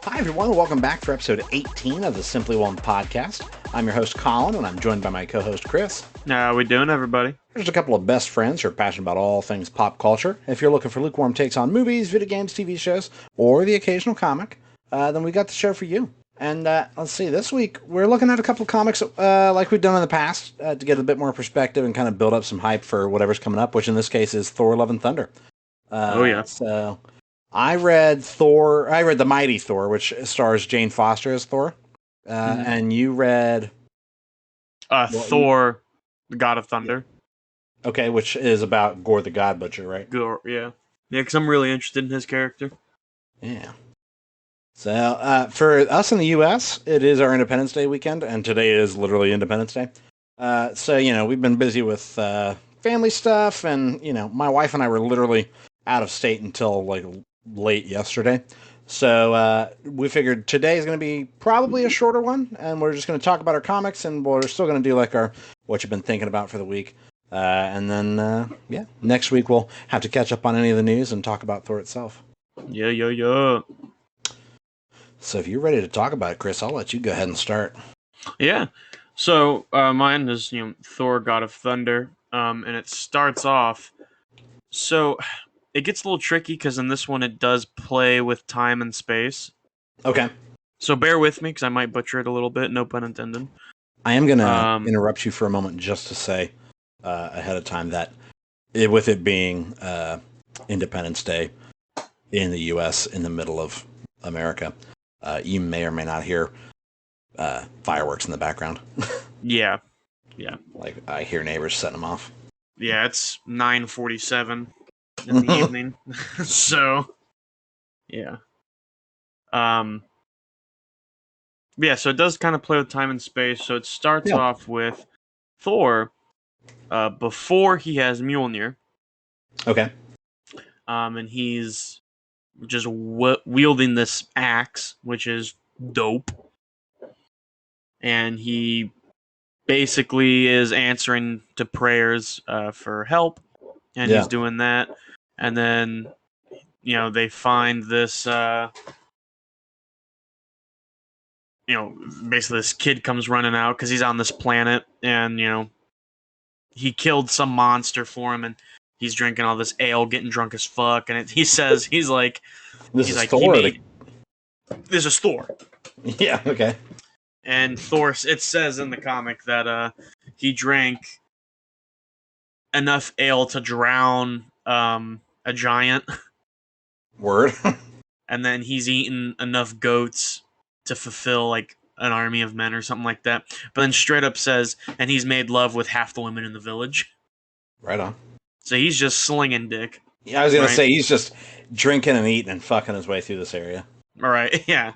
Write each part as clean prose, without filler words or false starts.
Hi, everyone. Welcome back for episode 18 of the Simply Whelmed podcast. I'm your host, Colin, and I'm joined by my co-host, Chris. How we doing, everybody? There's a couple of best friends who are passionate about all things pop culture. If you're looking for lukewarm takes on movies, video games, TV shows, or the occasional comic, then we got the show for you. And let's see, this week we're looking at a couple of comics like we've done in the past to get a bit more perspective and kind of build up some hype for whatever's coming up, which in this case is Thor: Love and Thunder. Oh, yeah. So I read the Mighty Thor, which stars Jane Foster as Thor. And you read Thor, the God of Thunder. Okay, which is about Gore the God Butcher, right? Gore, yeah. Yeah, because I'm really interested in his character. Yeah. So, for us in the U.S., it is our Independence Day weekend, and today is literally Independence Day. So, we've been busy with family stuff, and, my wife and I were literally out of state until, late yesterday. So, we figured today is going to be probably a shorter one, and we're just going to talk about our comics, and we're still going to do, our what you've been thinking about for the week. And then, next week we'll have to catch up on any of the news and talk about Thor itself. Yeah. So if you're ready to talk about it, Chris, I'll let you go ahead and start. Yeah. So mine is Thor, God of Thunder, and it starts off. So it gets a little tricky because in this one it does play with time and space. Okay. So bear with me because I might butcher it a little bit. No pun intended. I am going to interrupt you for a moment just to say ahead of time that with it being Independence Day in the U.S. in the middle of America, you may or may not hear fireworks in the background. Yeah. I hear neighbors setting them off. Yeah, it's 9:47 in the evening. So, yeah. So it does kind of play with time and space. So it starts off with Thor before he has Mjolnir. Okay. And he's just wielding this axe, which is dope. And he basically is answering to prayers for help, and he's doing that. And then, they find this, basically this kid comes running out because he's on this planet, and, he killed some monster for him, and he's drinking all this ale, getting drunk as fuck, and he says, Thor. This is Thor. Yeah, okay. And Thor, it says in the comic that he drank enough ale to drown a giant. Word. And then he's eaten enough goats to fulfill an army of men or something like that. But then straight up says, and he's made love with half the women in the village. Right on. So he's just slinging dick. Yeah, I was going to say, he's just drinking and eating and fucking his way through this area. All right, yeah.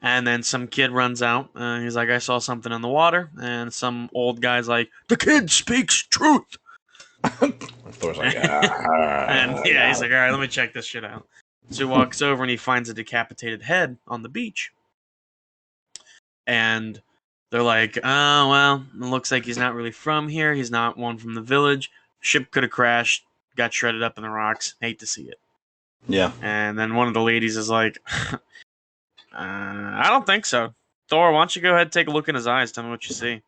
And then some kid runs out. He's like, I saw something in the water. And some old guy's like, the kid speaks truth. Thor's like, he's like, all right, let me check this shit out. So he walks over and he finds a decapitated head on the beach. And they're like, oh, well, it looks like he's not really from here. He's not one from the village. Ship could have crashed, got shredded up in the rocks. Hate to see it. Yeah. And then one of the ladies is like, I don't think so. Thor, why don't you go ahead and take a look in his eyes? Tell me what you see.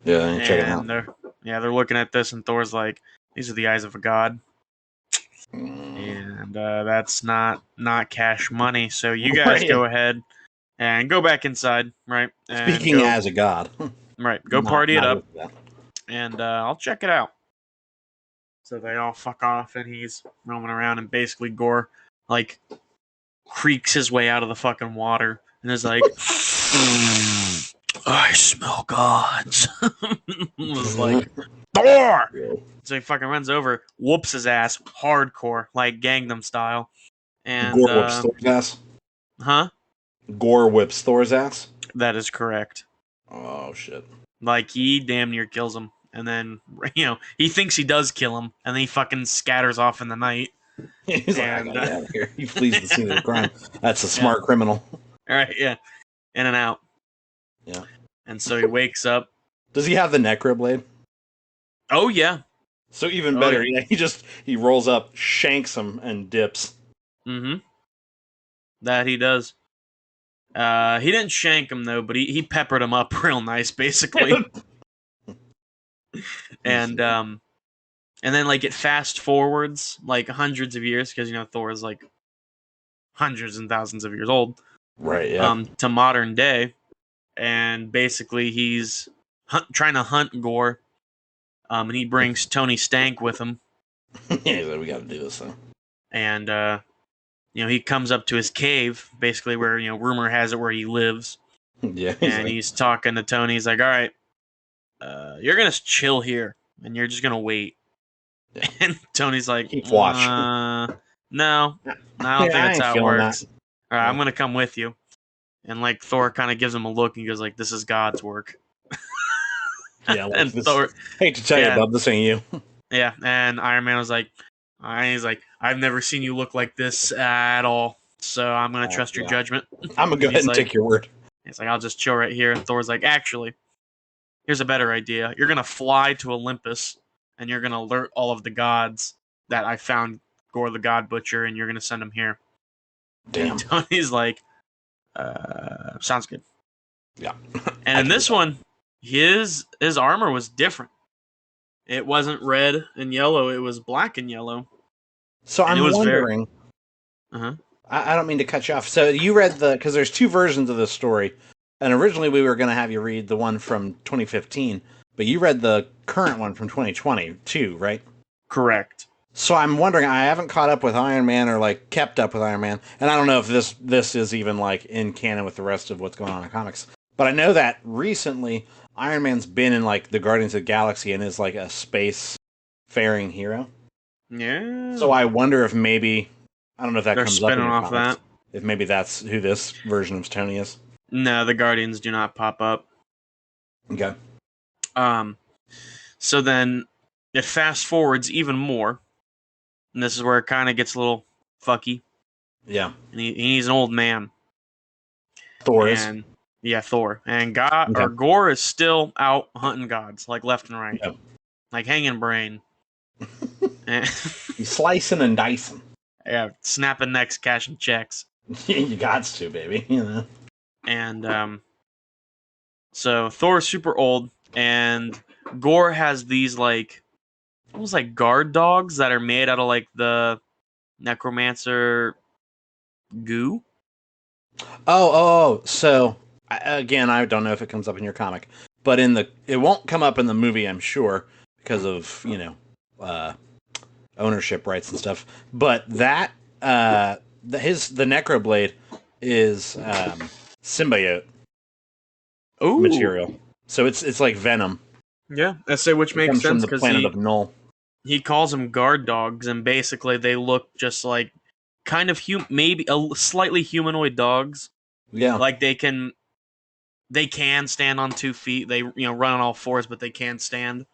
Yeah, check it out. They're looking at this, and Thor's like, these are the eyes of a god. And that's not cash money. So you guys go ahead and go back inside, right? And Speaking as a god. Right, go party it up. And I'll check it out. So they all fuck off, and he's roaming around, and basically Gore, creaks his way out of the fucking water, and is like, I smell gods. It was like, Thor! So he fucking runs over, whoops his ass, hardcore, like Gangnam style. And Gore whips Thor's ass? Huh? Gore whips Thor's ass? That is correct. Oh, shit. He damn near kills him. And then, he thinks he does kill him, and then he fucking scatters off in the night. He's like, I gotta get out of here. He flees the scene of the crime. That's a smart criminal. All right, yeah. In and out. Yeah. And so he wakes up. Does he have the necro blade? Oh, yeah. So even better. Yeah. He rolls up, shanks him, and dips. Mm-hmm. That he does. He didn't shank him though, but he peppered him up real nice, basically. And then like it fast forwards like hundreds of years because Thor is like hundreds and thousands of years old. Right. Yeah. To modern day, and basically he's trying to hunt Gore. And he brings Tony Stank with him. Yeah, we got to do this though. And he comes up to his cave, basically where rumor has it where he lives. Yeah. He's talking to Tony. He's like, "All right, you're gonna chill here, and you're just gonna wait." Yeah. And Tony's like, "Keep watch." No, I don't think that's how it works. All right, yeah. I'm gonna come with you. And like Thor kind of gives him a look and goes like, "This is God's work." Yeah, like, and Thor, hate to tell you, bub, this ain't you. Yeah, and Iron Man was like, he's like, "I've never seen you look like this at all, so I'm gonna trust your judgment." I'm gonna go ahead and take your word. He's like, "I'll just chill right here." And Thor's like, "Actually, here's a better idea. You're gonna fly to Olympus, and you're gonna alert all of the gods that I found Gore the God Butcher, and you're gonna send them here." Damn. And Tony's like, "Sounds good." Yeah. And in this one, his armor was different. It wasn't red and yellow; it was black and yellow. So I'm wondering. I don't mean to cut you off. So you read because there's two versions of this story, and originally we were going to have you read the one from 2015, but you read the current one from 2020 too, right? Correct. So I'm wondering. I haven't caught up with Iron Man or like kept up with Iron Man, and I don't know if this is even like in canon with the rest of what's going on in comics. But I know that recently Iron Man's been in like the Guardians of the Galaxy and is like a space-faring hero. Yeah. So I wonder if maybe I don't know if that they're comes up in spinning off comics, that. If maybe that's who this version of Tony is. No, the Guardians do not pop up. Okay. So then it fast forwards even more, and this is where it kind of gets a little fucky. Yeah. And he's an old man. Thor is. Yeah, Thor. And Gore is still out hunting gods, like left and right. Yep. Like hanging brain. He's slicing and dicing. Yeah, snapping necks, cashing checks. You gots to, baby. And so Thor's super old, and Gore has these like almost like guard dogs that are made out of like the necromancer goo. Oh, so again, I don't know if it comes up in your comic, but it won't come up in the movie, I'm sure, because of ownership rights and stuff. But that the Necroblade is symbiote material, so it's like venom. Yeah, I say, which makes sense because planet of Null. He calls them guard dogs, and basically they look just like kind of maybe a slightly humanoid dogs. Yeah, like they can stand on 2 feet. They run on all fours, but they can stand.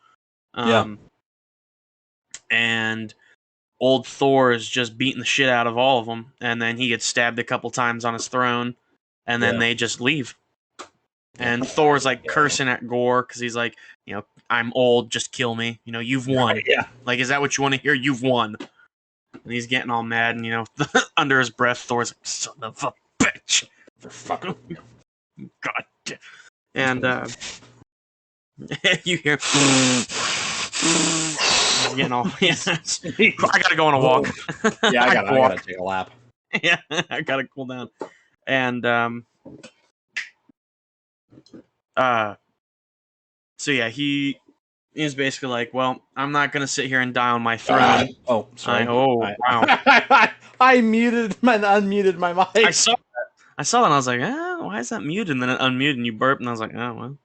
And old Thor is just beating the shit out of all of them, and then he gets stabbed a couple times on his throne, and then they just leave. And Thor's like cursing at Gore because he's like, I'm old, just kill me. You've won. Yeah. Like, is that what you want to hear? You've won. And he's getting all mad, and under his breath, Thor's like, son of a bitch. For fucking God. And you hear he's getting all I gotta go on a walk. Yeah, I gotta take a lap. Yeah, I gotta cool down. And so yeah, he is basically like, well, I'm not gonna sit here and die on my throne. Sorry. Wow. I unmuted my mic. I saw that and I was like, why is that muted? And then it unmuted and you burped and I was like, oh well.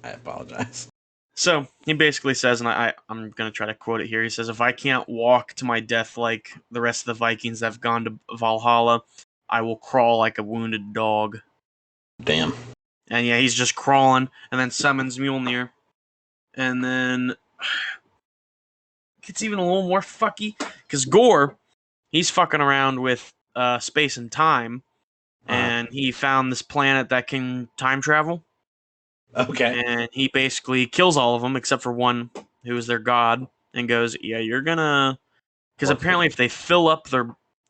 I apologize. So he basically says, and I'm gonna try to quote it here. He says, "If I can't walk to my death like the rest of the Vikings that have gone to Valhalla, I will crawl like a wounded dog." Damn. And yeah, he's just crawling, and then summons Mjolnir, and then gets even a little more fucky because Gore, he's fucking around with space and time, and he found this planet that can time travel. Okay. And he basically kills all of them except for one who is their god, and goes, "Yeah, you're gonna," because apparently if they fill up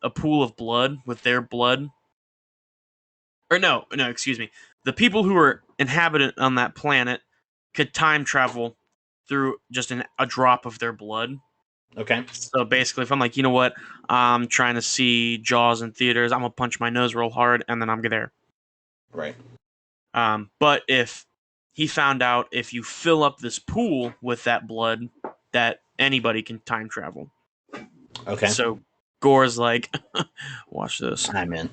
a pool of blood with their blood, or no, excuse me. The people who were inhabitant on that planet could time travel through just a drop of their blood. Okay. So basically, if I'm like, you know what, I'm trying to see Jaws in theaters, I'm gonna punch my nose real hard, and then I'm there. Right. But if he found out if you fill up this pool with that blood, that anybody can time travel. Okay. So Gore's like, watch this. I'm in.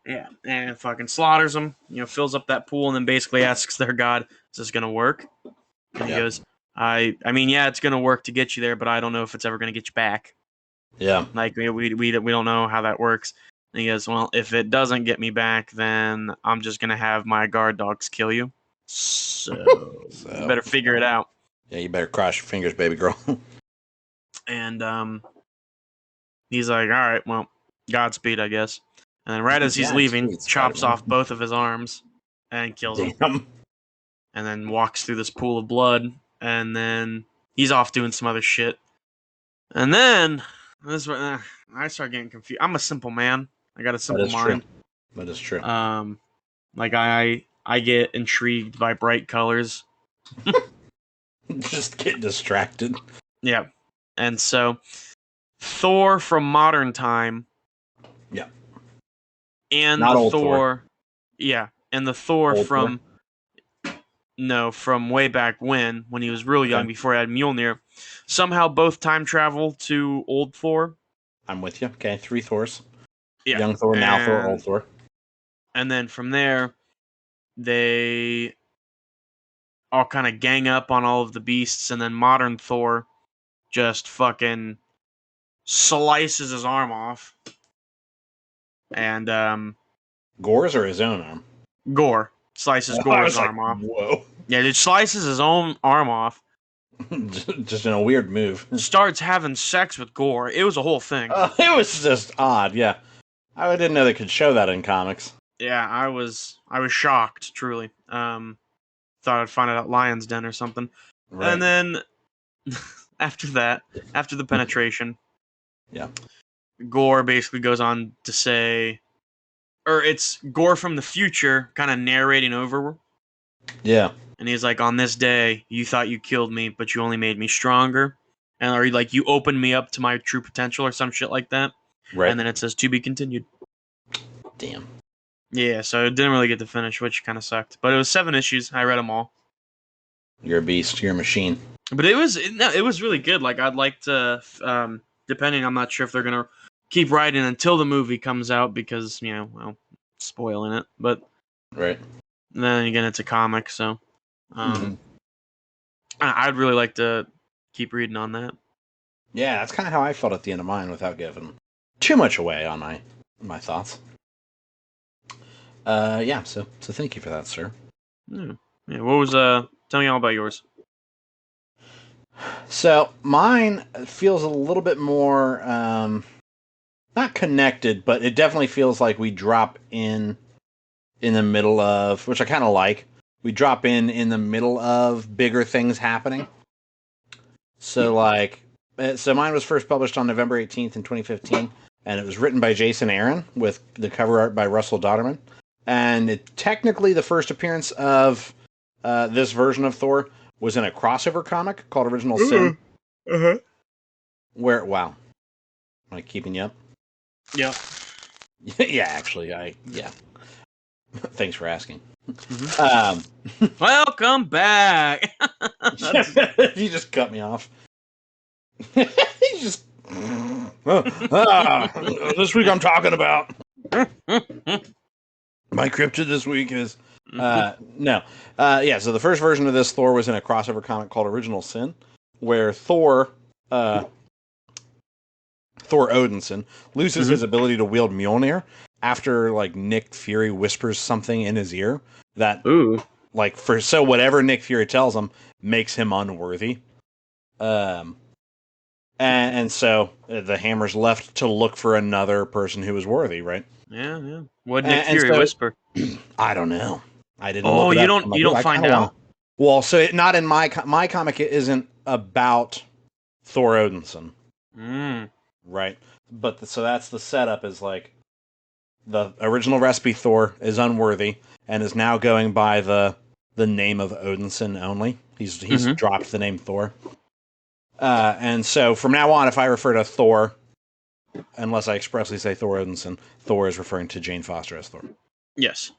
Yeah, and fucking slaughters them. Fills up that pool, and then basically asks their god, "Is this gonna work?" And he goes, "I mean, yeah, it's gonna work to get you there, but I don't know if it's ever gonna get you back. Yeah. Like we don't know how that works." And he goes, "Well, if it doesn't get me back, then I'm just gonna have my guard dogs kill you. So you better figure it out." Yeah, you better cross your fingers, baby girl. And he's like, "All right, well, Godspeed, I guess." And then right as he's leaving, chops off both of his arms and kills him. And then walks through this pool of blood, and then he's off doing some other shit. And then this is where I start getting confused. I'm a simple man. I got a simple mind. That is true. Like I get intrigued by bright colors. Just get distracted. Yeah. And so Thor from modern time. Yeah. And not the old Thor. Yeah. And the Thor old from Thor? No, from way back when he was real young, before he had Mjolnir. Somehow both time travel to old Thor. I'm with you. Okay, 3 Thors. Yeah. Young Thor, now Thor, old Thor. And then from there, they all kind of gang up on all of the beasts, and then modern Thor just fucking slices his arm off. And Gore's or his own arm? Gore slices Gore's arm off. Whoa. Yeah, it slices his own arm off. Just in a weird move. Starts having sex with Gore. It was a whole thing. It was just odd, yeah. I didn't know they could show that in comics. Yeah, I was shocked, truly. Thought I'd find it at Lion's Den or something. Right. And then after the penetration, yeah, Gore basically goes on to say, or it's Gore from the future kind of narrating over. Yeah. And he's like, on this day, you thought you killed me, but you only made me stronger. And or like, you opened me up to my true potential or some shit like that. Right. And then it says, to be continued. Damn. Yeah, so it didn't really get to finish, which kind of sucked. But it was 7 issues. I read them all. You're a beast. You're a machine. But it was really good. Like, I'd like to, depending, I'm not sure if they're going to keep writing until the movie comes out because, spoiling it. But right. Then again, it's a comic, so I'd really like to keep reading on that. Yeah, that's kind of how I felt at the end of mine without giving too much away on my thoughts. Yeah, so thank you for that, sir. Yeah. What was tell me all about yours. So mine feels a little bit more not connected, but it definitely feels like we drop in the middle of, which I kind of like. We drop in the middle of bigger things happening. So so mine was first published on November 18th in 2015, and it was written by Jason Aaron with the cover art by Russell Dodderman. And technically the first appearance of this version of Thor was in a crossover comic called Original Sin. Uh-huh. Where, wow. Am I keeping you up? Yeah. Yeah, actually, yeah. Thanks for asking. Mm-hmm. Welcome back. You just cut me off. You just. This week I'm talking about. My cryptid this week is. No. Yeah, so the first version of this Thor was in a crossover comic called Original Sin, where Thor Odinson loses his ability to wield Mjolnir after Nick Fury whispers something in his ear that whatever Nick Fury tells him makes him unworthy. And so the hammer's left to look for another person who is worthy, right? Yeah. What did Nick Fury whisper? I don't know. I didn't. Oh, you don't find out. Well, so not in my comic. It isn't about Thor Odinson, right? But so that's the setup. Is the original recipe Thor is unworthy and is now going by the name of Odinson only. He's dropped the name Thor. And so from now on, if I refer to Thor, unless I expressly say Thor Odinson, Thor is referring to Jane Foster as Thor. Yes.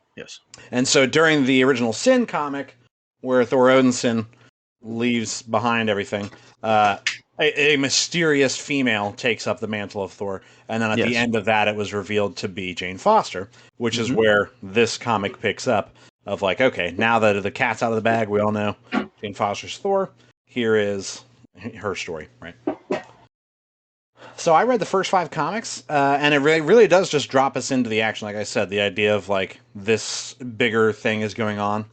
And so during the original Sin comic, where Thor Odinson leaves behind everything, a mysterious female takes up the mantle of Thor, and then at the end of that, it was revealed to be Jane Foster, which is where this comic picks up. Of like, okay, now that the cat's out of the bag, we all know Jane Foster's Thor. Here is her story, right? So I read the first 5 comics, and it really does just drop us into the action. Like I said, the idea of like this bigger thing is going on.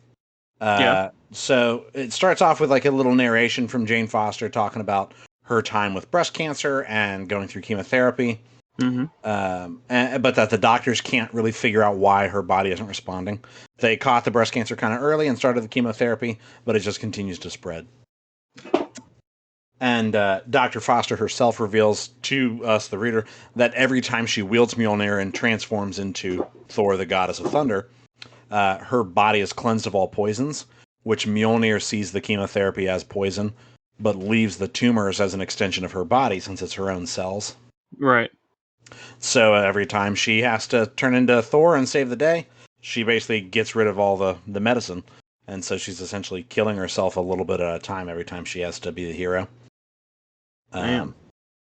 So it starts off with like a little narration from Jane Foster talking about her time with breast cancer and going through chemotherapy. But that the doctors can't really figure out why her body isn't responding. They caught the breast cancer kind of early and started the chemotherapy, but it just continues to spread. And Dr. Foster herself reveals to us, the reader, that every time she wields Mjolnir and transforms into Thor, the goddess of thunder, her body is cleansed of all poisons, which Mjolnir sees the chemotherapy as poison, but leaves the tumors as an extension of her body since it's her own cells. Right. So every time she has to turn into Thor and save the day, she basically gets rid of all the medicine. And so she's essentially killing herself a little bit at a time every time she has to be the hero.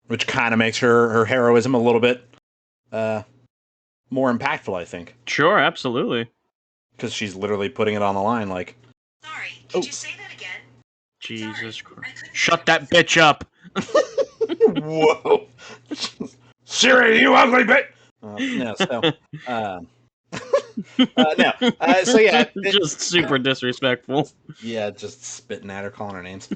Which kind of makes her heroism a little bit more impactful, I think. Sure, absolutely. Because she's literally putting it on the line, like... Sorry, could you say that again? Jesus Christ. Shut that bitch up! Whoa! Siri, you ugly bitch! No, so... so yeah... just super disrespectful. Yeah, just spitting at her, calling her names.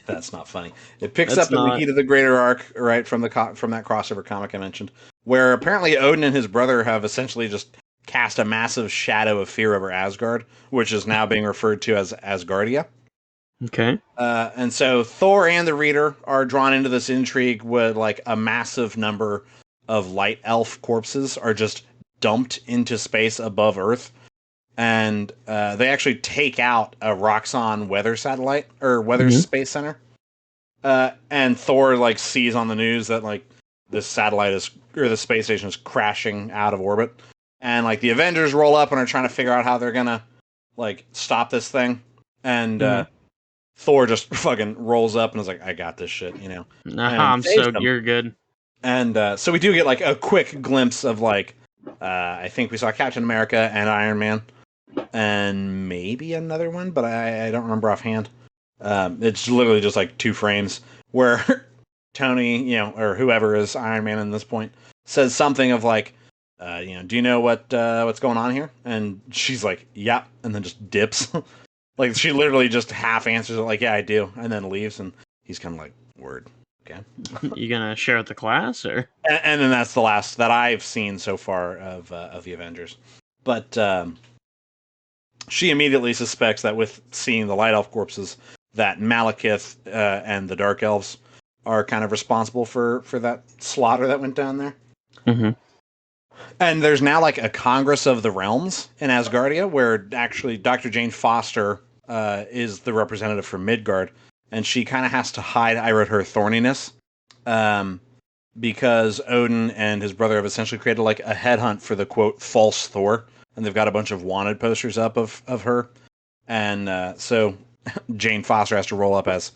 That's not funny. It picks up in the heat of the greater arc, right, from that crossover comic I mentioned, where apparently Odin and his brother have essentially just cast a massive shadow of fear over Asgard, which is now being referred to as Asgardia. Okay. And so Thor and the reader are drawn into this intrigue with like a massive number of light elf corpses are just dumped into space above Earth. And they actually take out a Roxxon weather satellite or weather space center. And Thor like sees on the news that like this satellite the space station is crashing out of orbit. And like the Avengers roll up and are trying to figure out how they're gonna like stop this thing. And Thor just fucking rolls up and is like, I got this shit, you know. You're good. And so we do get like a quick glimpse of like I think we saw Captain America and Iron Man. And maybe another one, but I don't remember offhand. It's literally just like 2 frames where Tony, you know, or whoever is Iron Man in this point, says something of like, you know, do you know what's going on here? And she's like, yeah, and then just dips. Like she literally just half answers it like, yeah, I do, and then leaves, and he's kind of like, word, okay. You gonna share with the class, or? And then that's the last that I've seen so far of the Avengers, but. She immediately suspects that with seeing the Light Elf corpses, that Malekith and the Dark Elves are kind of responsible for that slaughter that went down there. And there's now like a Congress of the Realms in Asgardia, where actually Dr. Jane Foster is the representative for Midgard, and she kind of has to hide, I wrote her, thorniness, because Odin and his brother have essentially created like a headhunt for the, quote, false Thor. And they've got a bunch of wanted posters up of her. And so Jane Foster has to roll up as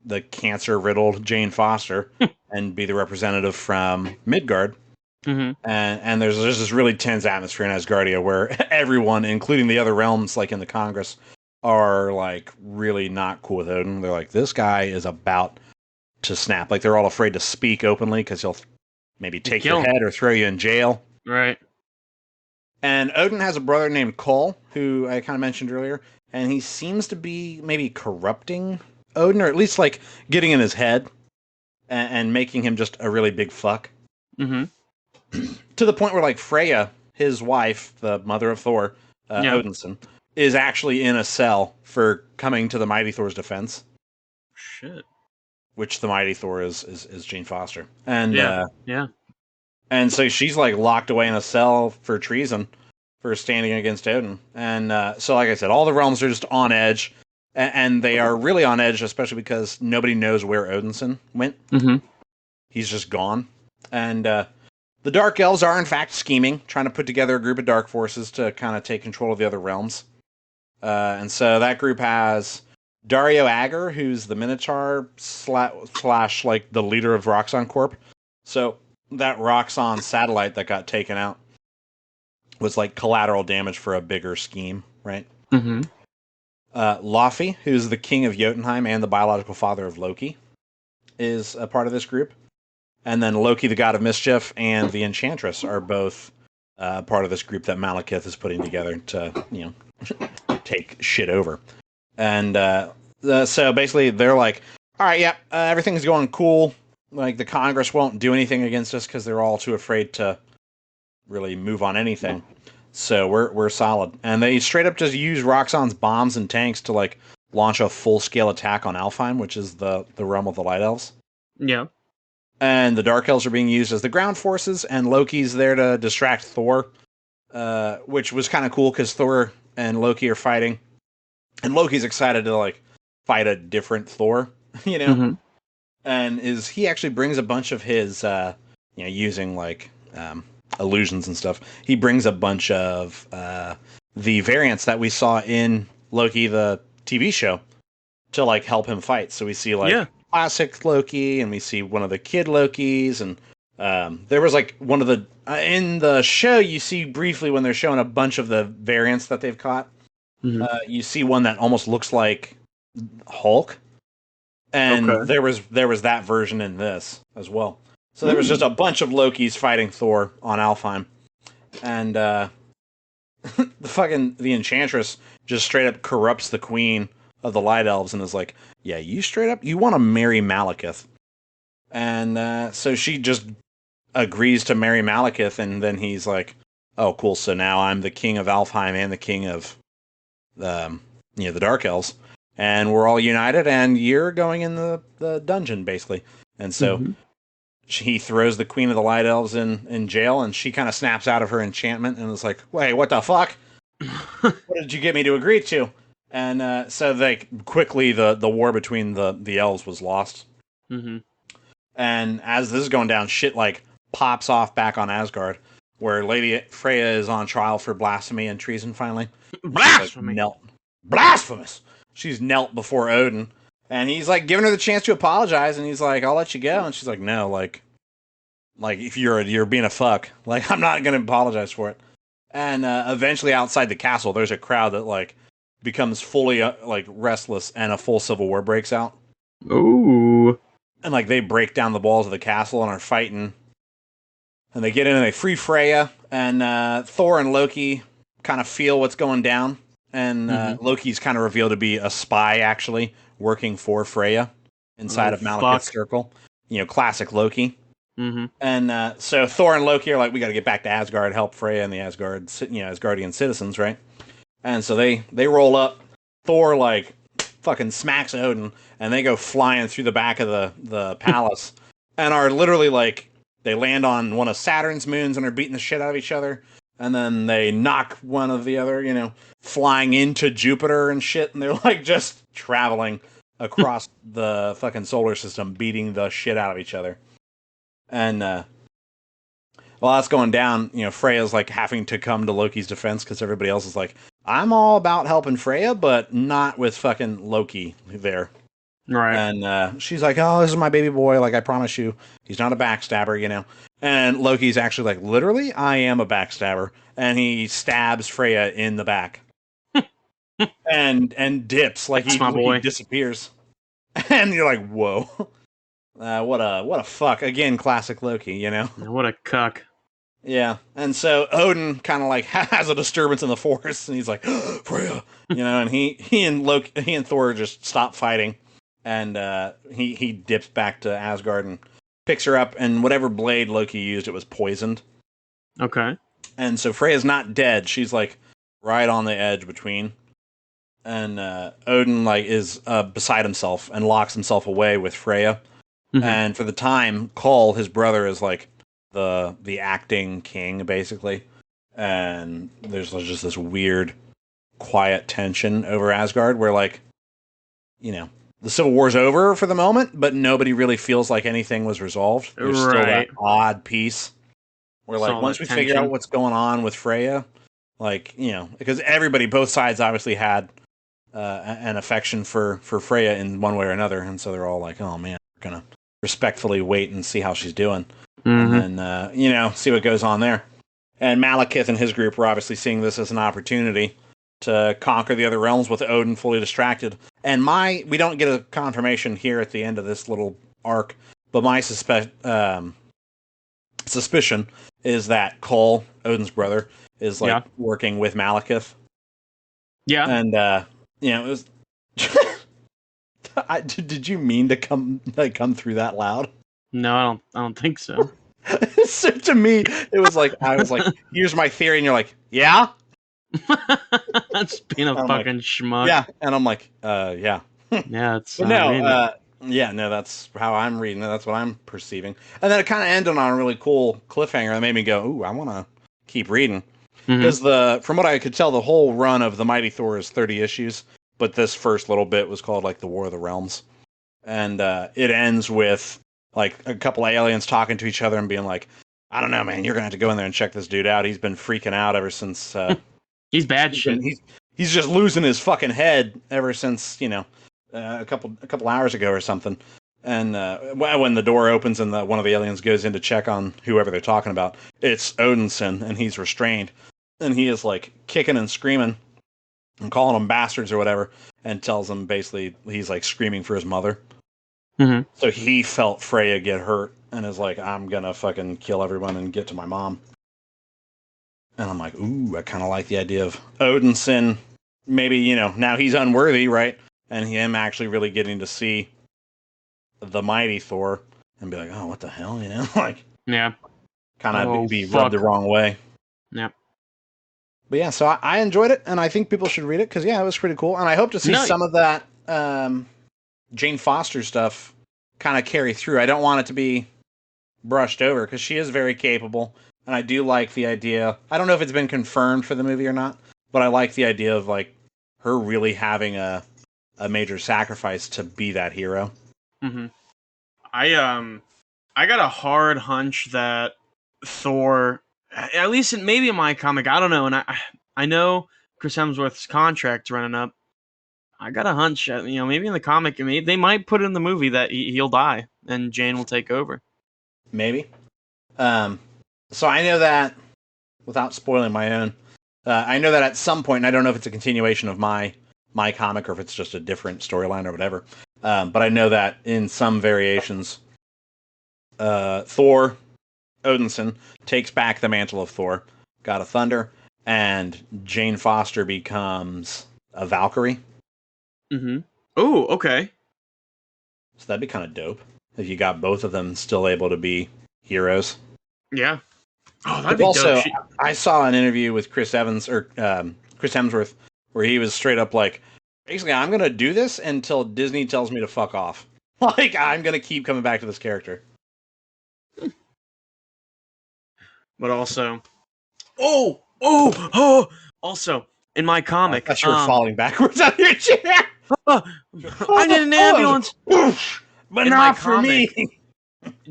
the cancer-riddled Jane Foster and be the representative from Midgard. And there's this really tense atmosphere in Asgardia where everyone, including the other realms, like in the Congress, are like really not cool with Odin. They're like, this guy is about to snap. Like they're all afraid to speak openly because he'll maybe take your head or throw you in jail. Right. And Odin has a brother named Cole, who I kind of mentioned earlier, and he seems to be maybe corrupting Odin, or at least like getting in his head and making him just a really big fuck. To the point where like Freya, his wife, the mother of Thor, Odinson, is actually in a cell for coming to the Mighty Thor's defense. Shit. Which the Mighty Thor is Jane Foster. And And so she's like locked away in a cell for treason for standing against Odin. And so, like I said, all the realms are just on edge, and they are really on edge, especially because nobody knows where Odinson went. Mm-hmm. He's just gone. And the Dark Elves are, in fact, scheming, trying to put together a group of dark forces to kind of take control of the other realms. And so that group has Dario Agger, who's the Minotaur slash like the leader of Roxxon Corp. So that Roxxon satellite that got taken out was like collateral damage for a bigger scheme, right? Mm-hmm. Laufey, who's the king of Jotunheim and the biological father of Loki, is a part of this group. And then Loki, the god of mischief, and the Enchantress are both part of this group that Malekith is putting together to, take shit over. And so basically they're like, all right, yeah, everything's going cool. Like, the Congress won't do anything against us because they're all too afraid to really move on anything. So we're solid. And they straight up just use Roxxon's bombs and tanks to, like, launch a full-scale attack on Alfheim, which is the realm of the Light Elves. Yeah. And the Dark Elves are being used as the ground forces, and Loki's there to distract Thor, which was kind of cool because Thor and Loki are fighting. And Loki's excited to, like, fight a different Thor, Mm-hmm. And he actually brings a bunch of his, using, like, illusions and stuff. He brings a bunch of the variants that we saw in Loki, the TV show, to, like, help him fight. So we see, like, classic Loki, and we see one of the kid Lokis, and there was, like, one of the... in the show, you see briefly when they're showing a bunch of the variants that they've caught. Mm-hmm. You see one that almost looks like Hulk. And there was that version in this as well. So there was just a bunch of Lokis fighting Thor on Alfheim. And the Enchantress just straight up corrupts the queen of the Light Elves and is like, yeah, you want to marry Malekith. And so she just agrees to marry Malekith, and then he's like, oh, cool, so now I'm the king of Alfheim and the king of the Dark Elves. And we're all united, and you're going in the dungeon, basically. And so he throws the Queen of the Light Elves in jail, and she kind of snaps out of her enchantment and is like, wait, what the fuck? What did you get me to agree to? And so quickly the war between the elves was lost. Mm-hmm. And as this is going down, shit like pops off back on Asgard, where Lady Freya is on trial for blasphemy and treason finally. Blasphemy! Blasphemous! She's knelt before Odin, and he's like giving her the chance to apologize, and he's like, I'll let you go. And she's like, no, like if you're being a fuck, like, I'm not going to apologize for it. And eventually outside the castle, there's a crowd that, like, becomes fully, like, restless, and a full civil war breaks out. Ooh. And, like, they break down the walls of the castle and are fighting. And they get in and they free Freya, and Thor and Loki kind of feel what's going down. And Loki's kind of revealed to be a spy, actually, working for Freya inside of Malekith's circle. Classic Loki. Mm-hmm. And so Thor and Loki are like, we got to get back to Asgard, help Freya and the Asgardian citizens, right? And so they roll up. Thor, like, fucking smacks Odin, and they go flying through the back of the palace, and are literally, like, they land on one of Saturn's moons and are beating the shit out of each other. And then they knock one of the other, flying into Jupiter and shit, and they're, like, just traveling across the fucking solar system, beating the shit out of each other. And while that's going down, Freya's, like, having to come to Loki's defense because everybody else is like, I'm all about helping Freya, but not with fucking Loki there. Right. And she's like, oh, this is my baby boy. Like, I promise you, he's not a backstabber, And Loki's actually like, literally, I am a backstabber. And he stabs Freya in the back. and dips, like he disappears. And you're like, whoa. What a fuck. Again, classic Loki, What a cuck. Yeah. And so Odin kind of like has a disturbance in the force, and he's like, Freya. And he and Thor just stop fighting. And he dips back to Asgard and picks her up, and whatever blade Loki used, it was poisoned. Okay. And so Freya's not dead. She's, like, right on the edge between. And Odin, like, is beside himself and locks himself away with Freya. Mm-hmm. And for the time, Kull, his brother, is like, the acting king, basically. And there's just this weird, quiet tension over Asgard where, like, you know, the Civil War's over for the moment, but nobody really feels like anything was resolved. There's still that odd piece where, like, once we figure out what's going on with Freya, like, you know, because everybody, both sides obviously had an affection for Freya in one way or another, and so they're all like, oh man, we're gonna respectfully wait and see how she's doing, and then, you know, see what goes on there. And Malekith and his group were obviously seeing this as an opportunity to conquer the other realms with Odin fully distracted. And we don't get a confirmation here at the end of this little arc, but my suspicion is that Cole, Odin's brother, is like working with Malekith. Yeah. And, you know, it was... did you mean to come through that loud? No, I don't think so. So to me, it was like, I was like, here's my theory, and you're like, yeah? That's being a fucking schmuck. Yeah, and I'm like, yeah. Yeah, it's no, that's how I'm reading it. That's what I'm perceiving. And then it kind of ended on a really cool cliffhanger that made me go, ooh, I want to keep reading. Because from what I could tell, the whole run of The Mighty Thor is 30 issues, but this first little bit was called, like, The War of the Realms. And it ends with, like, a couple of aliens talking to each other and being like, I don't know, man, you're going to have to go in there and check this dude out. He's been freaking out ever since... he's bad shit. He's just losing his fucking head ever since, you know, a couple hours ago or something. And when the door opens and one of the aliens goes in to check on whoever they're talking about, it's Odinson, and he's restrained. And he is, like, kicking and screaming and calling them bastards or whatever, and tells them basically he's, like, screaming for his mother. So he felt Freya get hurt and is like, I'm gonna fucking kill everyone and get to my mom. And I'm like, ooh, I kind of like the idea of Odinson. Maybe, you know, now he's unworthy, right? And him actually really getting to see the mighty Thor and be like, oh, what the hell, you know? Like, yeah. Kind of be rubbed the wrong way. Yeah. But yeah, so I enjoyed it, and I think people should read it, because, yeah, it was pretty cool. And I hope to see some of that Jane Foster stuff kind of carry through. I don't want it to be brushed over, because she is very capable. And I do like the idea. I don't know if it's been confirmed for the movie or not, but I like the idea of, like, her really having a major sacrifice to be that hero. I got a hard hunch that Thor, at least maybe in my comic, I don't know, and I know Chris Hemsworth's contract's running up. I got a hunch, you know, maybe in the comic, they might put it in the movie that he'll die and Jane will take over. Maybe. So I know that, without spoiling my own, I know that at some point, and I don't know if it's a continuation of my comic or if it's just a different storyline or whatever, but I know that in some variations, Thor, Odinson, takes back the mantle of Thor, God of Thunder, and Jane Foster becomes a Valkyrie. Oh, okay. So that'd be kind of dope if you got both of them still able to be heroes. Yeah. Oh, that'd be also, dope. I saw an interview with Chris Hemsworth, where he was straight up like, basically, I'm going to do this until Disney tells me to fuck off. Like, I'm going to keep coming back to this character. But also... Also, in my comic... I thought you were falling backwards out of your chair! I need an ambulance! But not for me!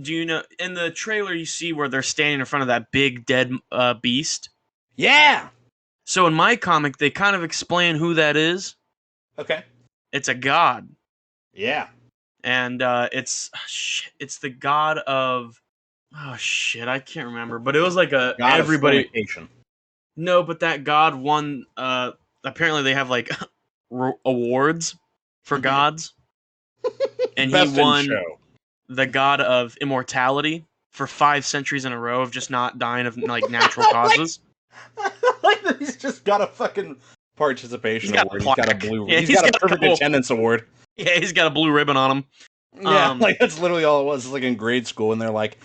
Do you know, in the trailer you see where they're standing in front of that big dead beast? Yeah! So in my comic, they kind of explain who that is. Okay. It's a god. Yeah. And it's the god of... Oh, shit, I can't remember. But it was like a... God everybody... of fornication. No, but that god won... apparently they have, like, awards for gods. And he won the god of immortality for 5 centuries in a row of just not dying of, like, natural causes. Like, he's just got a fucking participation award. He's got a blue... Yeah, he's got a perfect attendance award. Yeah, he's got a blue ribbon on him. Yeah, like, that's literally all it was. It's like in grade school, and they're, like,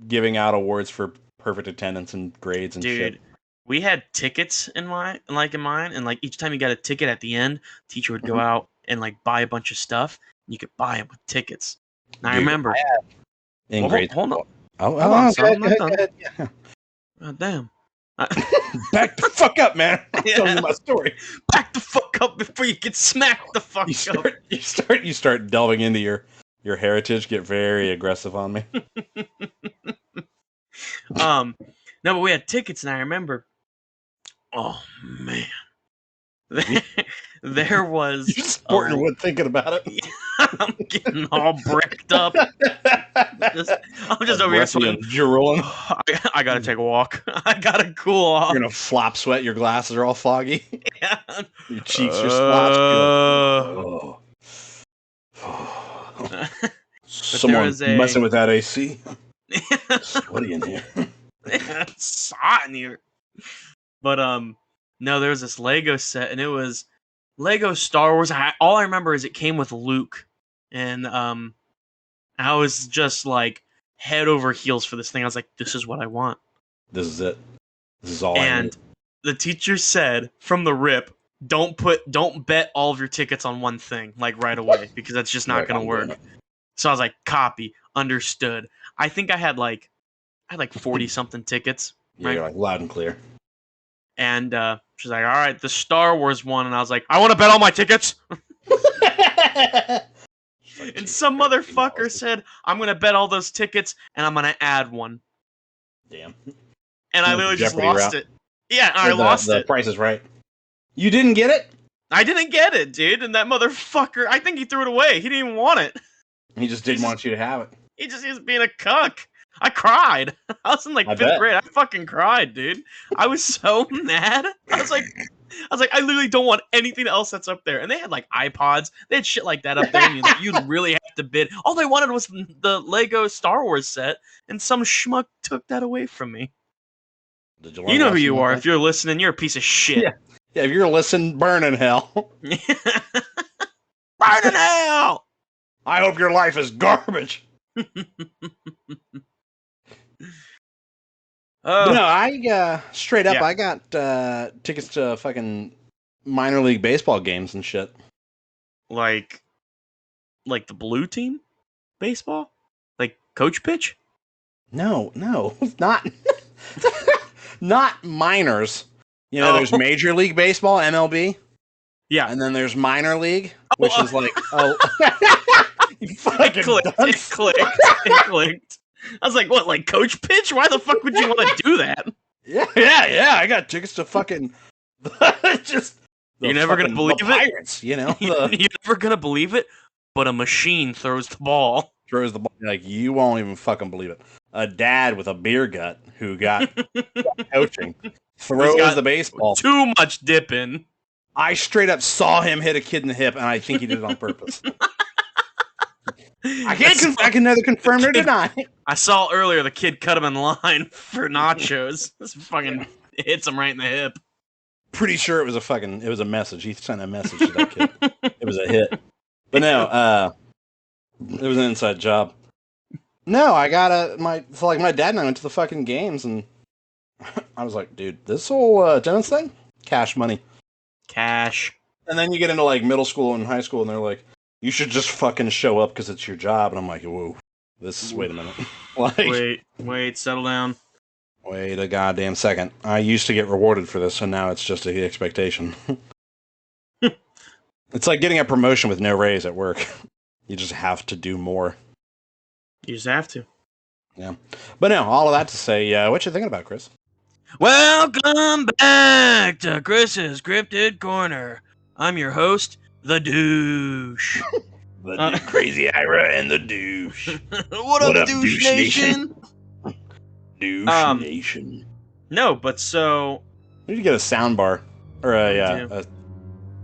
giving out awards for perfect attendance and grades and shit. Dude, we had tickets in mine, and, like, each time you got a ticket at the end, teacher would go out and, like, buy a bunch of stuff, and you could buy it with tickets. And I remember... in grade school. Oh, Come on, okay, son, I'm not good, done. good, yeah. God damn. Back the fuck up, man. I'm telling you my story. Back the fuck up before you get smacked the fuck up. You start delving into your heritage. Get very aggressive on me. No, but we had tickets, and I remember. Oh man, there was. You're sporting wood thinking about it. I'm getting all bricked up. I'm just over here sweating. Drooling. I gotta take a walk. I gotta cool off. You're gonna flop sweat. Your glasses are all foggy. Yeah. Your cheeks are splotched. Someone messing with that AC. Sweaty in here. It's hot in here. But no, there was this Lego set, and it was Lego Star Wars. All I remember is it came with Luke, and I was just like head over heels for this thing. I was like, "This is what I want. This is it. This is all." And the teacher said from the rip, "Don't bet all of your tickets on one thing like right away because that's just not going to work." So I was like, "Copy, understood." I think I had like 40 something tickets. Yeah, you're like loud and clear. And she's like, "All right, the Star Wars one," and I was like, "I want to bet all my tickets." And some motherfucker said, "I'm gonna bet all those tickets, and I'm gonna add one." Damn. And I literally just lost it. Yeah, I lost it. The Price is Right. You didn't get it? I didn't get it, dude. And that motherfucker, I think he threw it away. He didn't even want it. He just didn't want you to have it. He was being a cuck. I cried. I was in like 5th grade. I fucking cried, dude. I was so mad. I was like, I literally don't want anything else that's up there. And they had like iPods. They had shit like that up there. And you'd really have to bid. All they wanted was the Lego Star Wars set, and some schmuck took that away from me. You know who you are. If you're listening, you're a piece of shit. Yeah, if you're listening, burn in hell. Burn in hell! I hope your life is garbage. No, I straight up, I got tickets to fucking minor league baseball games and shit. Like the blue team baseball? Like coach pitch? No, not not minors. You know, there's Major League Baseball, MLB. Yeah. And then there's minor league, which is like you fucking it clicked. I was like, what, like coach pitch? Why the fuck would you want to do that? Yeah. I got tickets to fucking just. You're never gonna believe it. Pirates, you know. You're never gonna believe it. But a machine throws the ball. Like you won't even fucking believe it. A dad with a beer gut who got coaching throws the baseball. Too much dipping. I straight up saw him hit a kid in the hip, and I think he did it on purpose. I can neither confirm nor deny. I saw earlier the kid cut him in line for nachos. This fucking hits him right in the hip. Pretty sure it was a message. He sent a message to that kid. It was a hit. But no, it was an inside job. No, I got my dad and I went to the fucking games, and I was like, dude, this whole attendance thing, cash money. Cash. And then you get into like middle school and high school, and they're like, you should just fucking show up because it's your job. And I'm like, whoa, wait a minute. Like, wait, settle down. Wait a goddamn second. I used to get rewarded for this, so now it's just a expectation. It's like getting a promotion with no raise at work. You just have to do more. You just have to. Yeah. But no, all of that to say, what you thinking about, Chris? Welcome back to Chris's Cryptid Corner. I'm your host, The Douche. The Crazy Ira and The Douche. What up, Douche Nation? Douche Nation. No, but so... We need to get a sound bar. Or a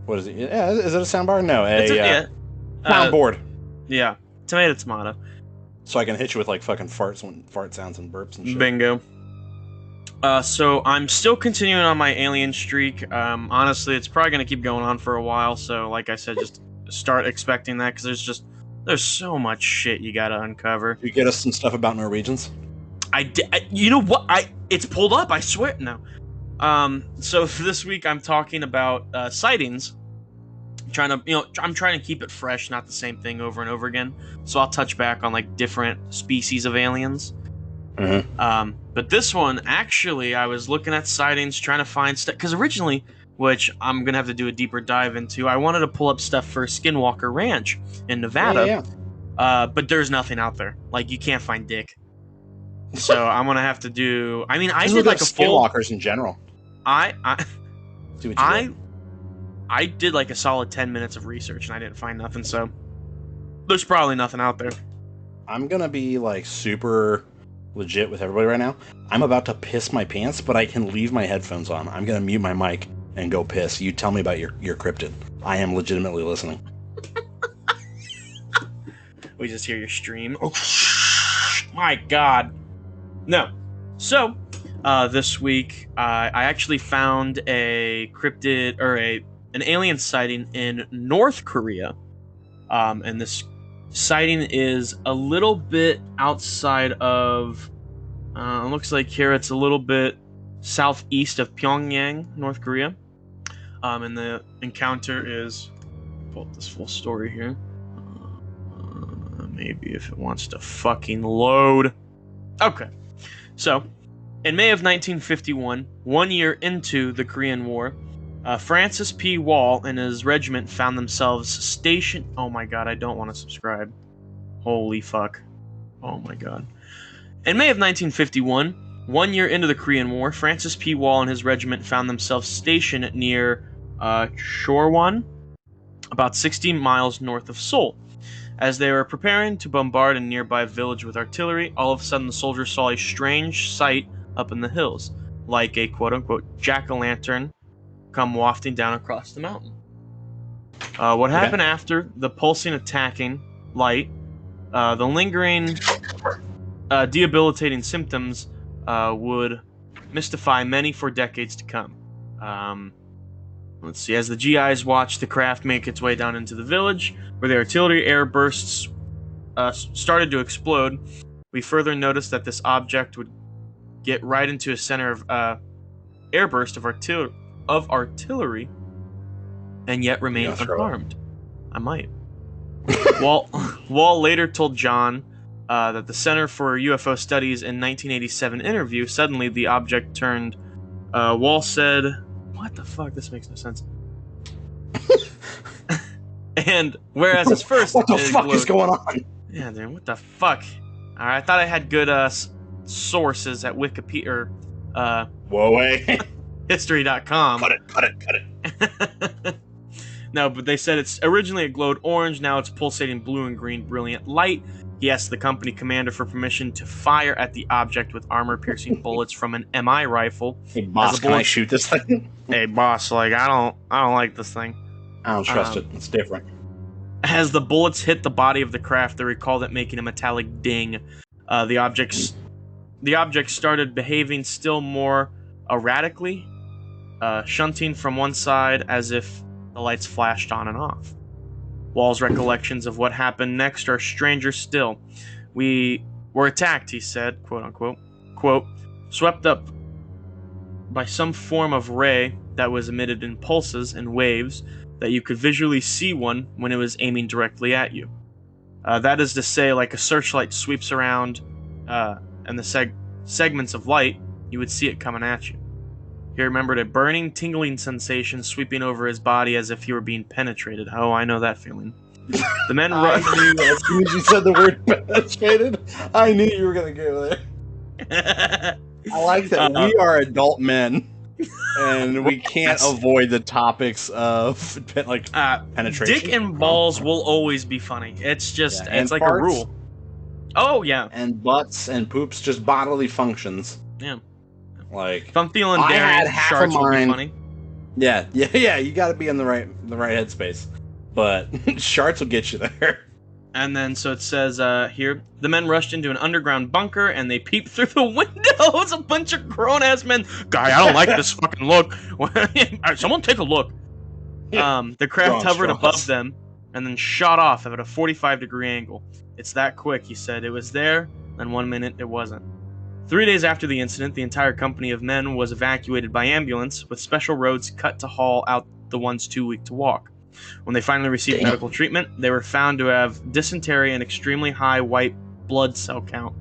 what is it? Yeah, is it a sound bar? No, soundboard. Yeah, tomato. So I can hit you with like fucking fart sounds and burps and shit. Bingo. So I'm still continuing on my alien streak. Honestly, it's probably gonna keep going on for a while. So, like I said, just start expecting that because there's so much shit you gotta uncover. You get us some stuff about Norwegians. You know what? It's pulled up. I swear. No. So for this week, I'm talking about sightings. I'm trying to keep it fresh, not the same thing over and over again. So I'll touch back on like different species of aliens. But this one, actually, I was looking at sightings, trying to find stuff. Because originally, which I'm going to have to do a deeper dive into, I wanted to pull up stuff for Skinwalker Ranch in Nevada. But there's nothing out there. Like, you can't find dick. So I'm going to have to do... I mean, I did like a full... Skinwalkers in general. See what you did. I did like a solid 10 minutes of research, and I didn't find nothing, so... There's probably nothing out there. I'm going to be, like, super legit with everybody right now. I'm about to piss my pants, but I can leave my headphones on. I'm going to mute my mic and go piss. You tell me about your cryptid. I am legitimately listening. We just hear your stream. Oh, my God. No. So, this week, I actually found a cryptid, or an alien sighting in North Korea. And this sighting is a little bit outside of, it looks like here it's a little bit southeast of Pyongyang, North Korea. And the encounter is, pull up this full story here. Maybe if it wants to fucking load. Okay. So, in May of 1951, 1 year into the Korean War, Francis P. Wall and his regiment found themselves stationed... Oh my god, I don't want to subscribe. Holy fuck. Oh my god. In May of 1951, 1 year into the Korean War, Francis P. Wall and his regiment found themselves stationed near Chorwon, about 16 miles north of Seoul. As they were preparing to bombard a nearby village with artillery, all of a sudden the soldiers saw a strange sight up in the hills, like a quote-unquote jack-o'-lantern come wafting down across the mountain. What happened after the pulsing, attacking light, the lingering, debilitating symptoms would mystify many for decades to come. Let's see. As the GIs watched the craft make its way down into the village, where the artillery air bursts started to explode, we further noticed that this object would get right into a center of airburst of artillery, and yet remain unharmed. I might. Wall later told John that the Center for UFO Studies in 1987 interview, suddenly the object turned. Wall said, "What the fuck? This makes no sense." And whereas his first... What the fuck is going on? Yeah, dude, what the fuck? Alright, I thought I had good sources at Wikipedia, or history.com. Cut it. No, but they said originally it glowed orange, now it's pulsating blue and green brilliant light. He asked the company commander for permission to fire at the object with armor-piercing bullets from an MI rifle. Hey, boss, can I shoot this thing? Hey, boss, like, I don't like this thing. I don't trust it. It's different. As the bullets hit the body of the craft, they recalled it making a metallic ding. The object started behaving still more erratically, shunting from one side as if the lights flashed on and off. Wall's recollections of what happened next are stranger still. "We were attacked," he said, quote-unquote, quote, "swept up by some form of ray that was emitted in pulses and waves that you could visually see one when it was aiming directly at you. That is to say, like a searchlight sweeps around and the segments of light, you would see it coming at you." He remembered a burning, tingling sensation sweeping over his body as if he were being penetrated. Oh, I know that feeling. The men rushed... I knew as soon as you said the word penetrated, I knew you were going to go there. I like that. We are adult men, and we can't avoid the topics of penetration. Dick and balls will always be funny. It's just, it's like farts, a rule. Oh, yeah. And butts and poops, just bodily functions. Yeah. Like, if I'm feeling daring, sharks will be funny. Yeah. You got to be in the right headspace. But sharks will get you there. And then, so it says here, the men rushed into an underground bunker and they peeped through the windows. A bunch of grown-ass men. Guy, I don't like this fucking look. Someone take a look. The craft hovered above them and then shot off at a 45-degree angle. "It's that quick," he said. "It was there, and 1 minute it wasn't." 3 days after the incident, the entire company of men was evacuated by ambulance, with special roads cut to haul out the ones too weak to walk. When they finally received medical treatment, they were found to have dysentery and extremely high white blood cell count.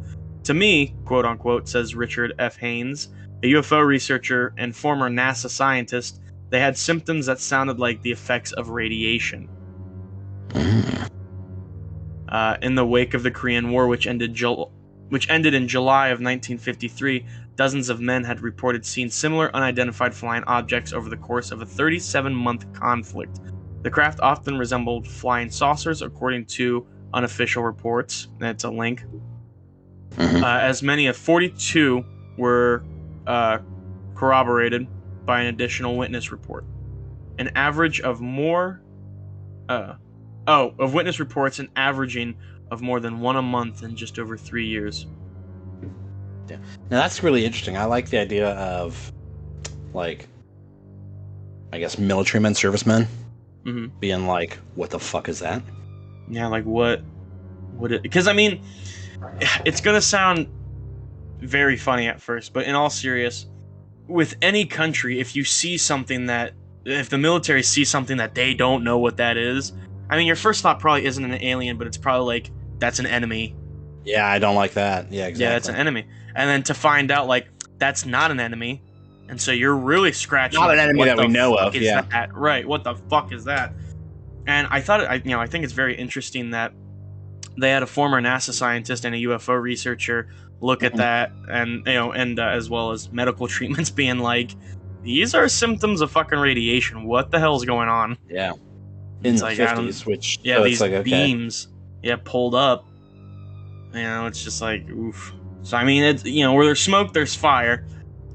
To me, quote unquote, says Richard F. Haynes, a UFO researcher and former NASA scientist, they had symptoms that sounded like the effects of radiation. In the wake of the Korean War, which ended in July of 1953, dozens of men had reported seeing similar unidentified flying objects over the course of a 37-month conflict. The craft often resembled flying saucers, according to unofficial reports. That's a link. As many as 42 were corroborated by an additional witness report. An average of witness reports, an averaging of more than one a month in just over 3 years. Yeah. Now that's really interesting. I like the idea of, like, I guess military men, servicemen, being like, "What the fuck is that?" Yeah, like what? Because I mean, it's gonna sound very funny at first, but in all serious, with any country, if the military sees something that they don't know what that is, I mean, your first thought probably isn't an alien, but it's probably like, that's an enemy. Yeah, I don't like that. Yeah, exactly. Yeah, that's an enemy. And then to find out, like, that's not an enemy, and so you're really scratching. Not an enemy that we know of. Yeah. That? Right. What the fuck is that? And I think it's very interesting that they had a former NASA scientist and a UFO researcher look at that, and as well as medical treatments being like, these are symptoms of fucking radiation. What the hell's going on? Yeah. In the 50s, which these beams, pulled up. It's just like, oof. So I mean, it's where there's smoke, there's fire,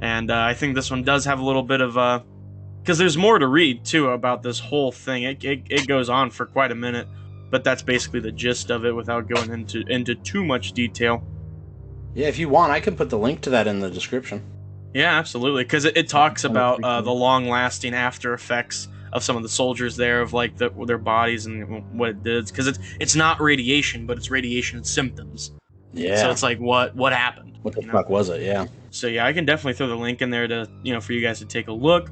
and I think this one does have a little bit of because there's more to read too about this whole thing. It goes on for quite a minute, but that's basically the gist of it without going into too much detail. Yeah, if you want, I can put the link to that in the description. Yeah, absolutely, because it talks about the long-lasting after effects of some of the soldiers there, of like their bodies and what it did, because it's not radiation, but it's radiation symptoms. Yeah. So it's like, what happened? What the fuck was it? Yeah. So yeah, I can definitely throw the link in there to for you guys to take a look.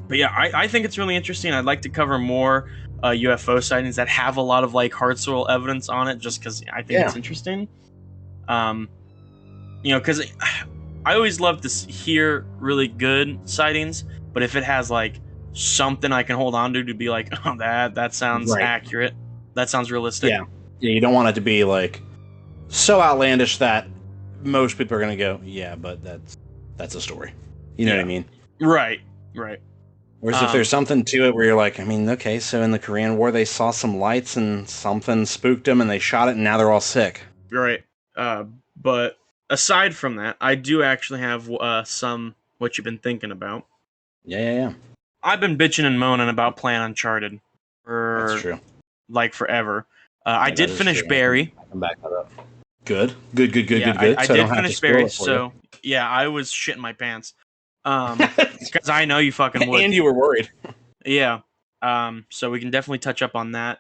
But yeah, I think it's really interesting. I'd like to cover more UFO sightings that have a lot of like hard soil evidence on it, just because I think it's interesting. Because I always love to hear really good sightings, but if it has like something I can hold on to be like, oh, that sounds accurate, that sounds realistic. Yeah, you don't want it to be like so outlandish that most people are gonna go, yeah, but that's a story. You know what I mean? Right. Whereas if there's something to it where you're like, I mean, okay, so in the Korean War they saw some lights and something spooked them and they shot it and now they're all sick. Right. But aside from that, I do actually have some what you've been thinking about. Yeah. I've been bitching and moaning about playing Uncharted for That's true. Like forever. I did finish Barry. I can back that up. Good. I did finish Barry, so yeah, I was shitting my pants. Because I know you fucking would. And you were worried. Yeah. So we can definitely touch up on that.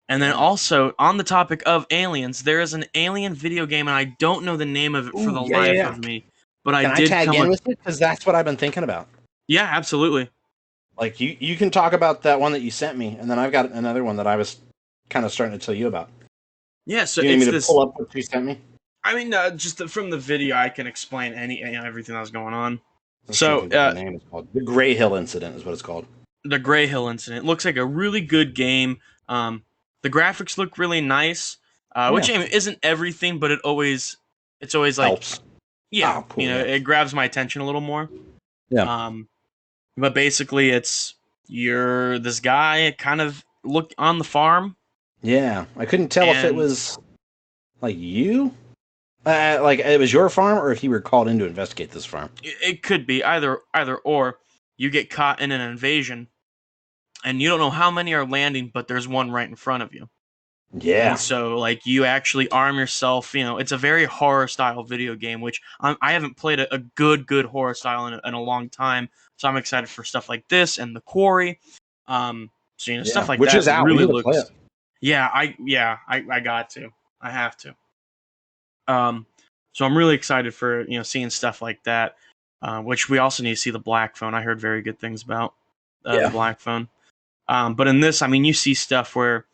And then also, on the topic of aliens, there is an alien video game, and I don't know the name of it for the life of me. But can I did tag in with it? Because that's what I've been thinking about. Yeah, absolutely. Like, you can talk about that one that you sent me, and then I've got another one that I was kind of starting to tell you about. Yeah, so you need me to pull up what you sent me? I mean, just from the video, I can explain everything that was going on. So, the name is called The Gray Hill Incident is what it's called. The Gray Hill Incident. Looks like a really good game. The graphics look really nice, which isn't everything, but it's always like helps. Yeah, cool, it grabs my attention a little more. Yeah. But basically, it's you're this guy kind of look on the farm. Yeah, I couldn't tell if it was like you, like it was your farm, or if you were called in to investigate this farm. It could be either or. You get caught in an invasion, and you don't know how many are landing, but there's one right in front of you. Yeah. And so, like, you actually arm yourself. It's a very horror style video game, which I haven't played a good horror style in a long time. So I'm excited for stuff like this and The Quarry. So stuff like which that is out. Really looks. Yeah, I got to. I have to. So I'm really excited for the stuff like that. Which we also need to see the Black Phone. I heard very good things about the Black Phone. But in this, I mean, you see stuff where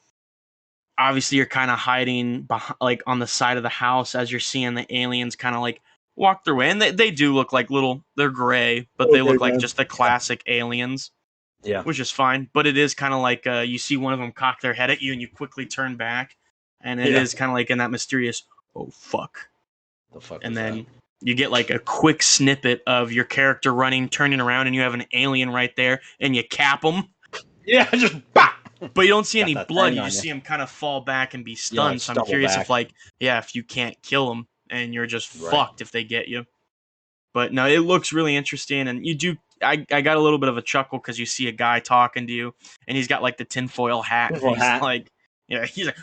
obviously you're kind of hiding like on the side of the house as you're seeing the aliens kind of like walk their way, and they do look like they're gray, but they look like just the classic aliens. Yeah. Which is fine, but it is kind of like you see one of them cock their head at you and you quickly turn back, and it is kind of like in that mysterious, oh fuck. The fuck. And then you get like a quick snippet of your character running, turning around, and you have an alien right there, and you cap him. Yeah, just bah! But you don't see any blood. You just see him kind of fall back and be stunned. So I'm curious if you can't kill him and you're just fucked if they get you. But no, it looks really interesting, and you do. I got a little bit of a chuckle because you see a guy talking to you, and he's got like the tinfoil hat. And he's like,